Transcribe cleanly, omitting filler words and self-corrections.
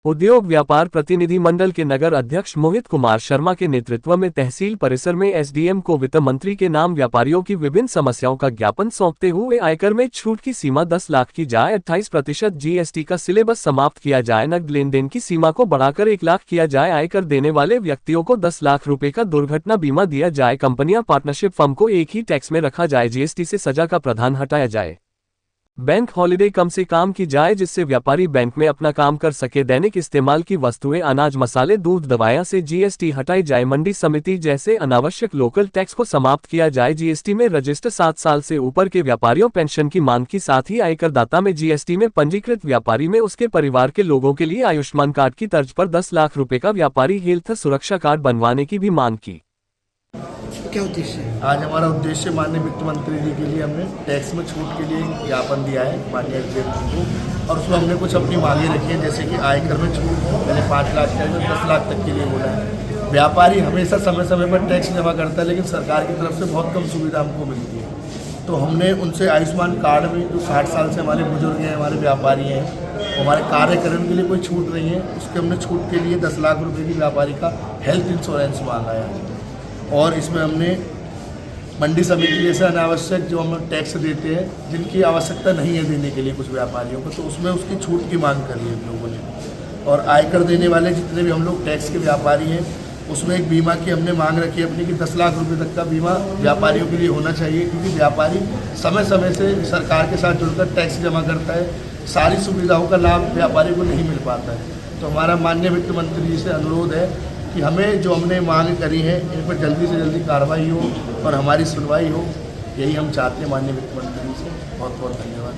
उद्योग व्यापार प्रतिनिधि मंडल के नगर अध्यक्ष मोहित कुमार शर्मा के नेतृत्व में तहसील परिसर में एसडीएम को वित्त मंत्री के नाम व्यापारियों की विभिन्न समस्याओं का ज्ञापन सौंपते हुए आयकर में छूट की सीमा 10 लाख की जाए, 28% जीएसटी का सिलेबस समाप्त किया जाए, नकद लेन देन की सीमा को बढ़ाकर 1 लाख किया जाए, आयकर देने वाले व्यक्तियों को 10 लाख रुपए का दुर्घटना बीमा दिया जाए, कंपनियां पार्टनरशिप फर्म को एक ही टैक्स में रखा जाए, जीएसटी से सजा का प्रावधान हटाया जाए, बैंक हॉलिडे कम से काम की जाए जिससे व्यापारी बैंक में अपना काम कर सके, दैनिक इस्तेमाल की वस्तुएं अनाज मसाले दूध दवाइयां से जीएसटी हटाई जाए, मंडी समिति जैसे अनावश्यक लोकल टैक्स को समाप्त किया जाए, जीएसटी में रजिस्टर 7 साल से ऊपर के व्यापारियों पेंशन की मांग की, साथ ही आयकरदाता में जीएसटी में पंजीकृत व्यापारी में उसके परिवार के लोगों के लिए आयुष्मान कार्ड की तर्ज पर 10 लाख रुपए का व्यापारी हेल्थ सुरक्षा कार्ड बनवाने की भी मांग की। क्या उद्देश्य है? आज हमारा उद्देश्य माननीय वित्त मंत्री जी के लिए हमने टैक्स में छूट के लिए ज्ञापन दिया है माननीय अध्यक्ष को, और उसमें हमने कुछ अपनी मांगे रखी हैं, जैसे कि आयकर में छूट पहले 5 लाख का 10 लाख तक के लिए बोला है। व्यापारी हमेशा समय समय पर टैक्स जमा करता है, लेकिन सरकार की तरफ से बहुत कम सुविधा हमको मिलती है। तो हमने उनसे आयुष्मान कार्ड में जो 60 साल से हमारे बुजुर्ग हैं, हमारे व्यापारी हैं, हमारे कार्य करने के लिए कोई छूट नहीं है, उसके हमने छूट के लिए 10 लाख रुपये की व्यापारी का हेल्थ इंश्योरेंस मांगा है। और इसमें हमने मंडी समिति जैसे अनावश्यक जो हम टैक्स देते हैं, जिनकी आवश्यकता नहीं है देने के लिए कुछ व्यापारियों को, तो उसमें उसकी छूट की मांग करी है हम लोगों ने। और आयकर देने वाले जितने भी हम लोग टैक्स के व्यापारी हैं, उसमें एक बीमा की हमने मांग रखी है अपनी कि 10 लाख रुपए तक का बीमा व्यापारियों के लिए होना चाहिए, क्योंकि व्यापारी समय समय से सरकार के साथ जुड़कर टैक्स जमा करता है, सारी सुविधाओं का लाभ व्यापारी को नहीं मिल पाता है। तो हमारा माननीय वित्त मंत्री जी से अनुरोध है कि हमें जो हमने मांग करी है इन पर जल्दी से जल्दी कार्रवाई हो और हमारी सुनवाई हो, यही हम चाहते हैं माननीय वित्त मंत्री से। बहुत बहुत धन्यवाद।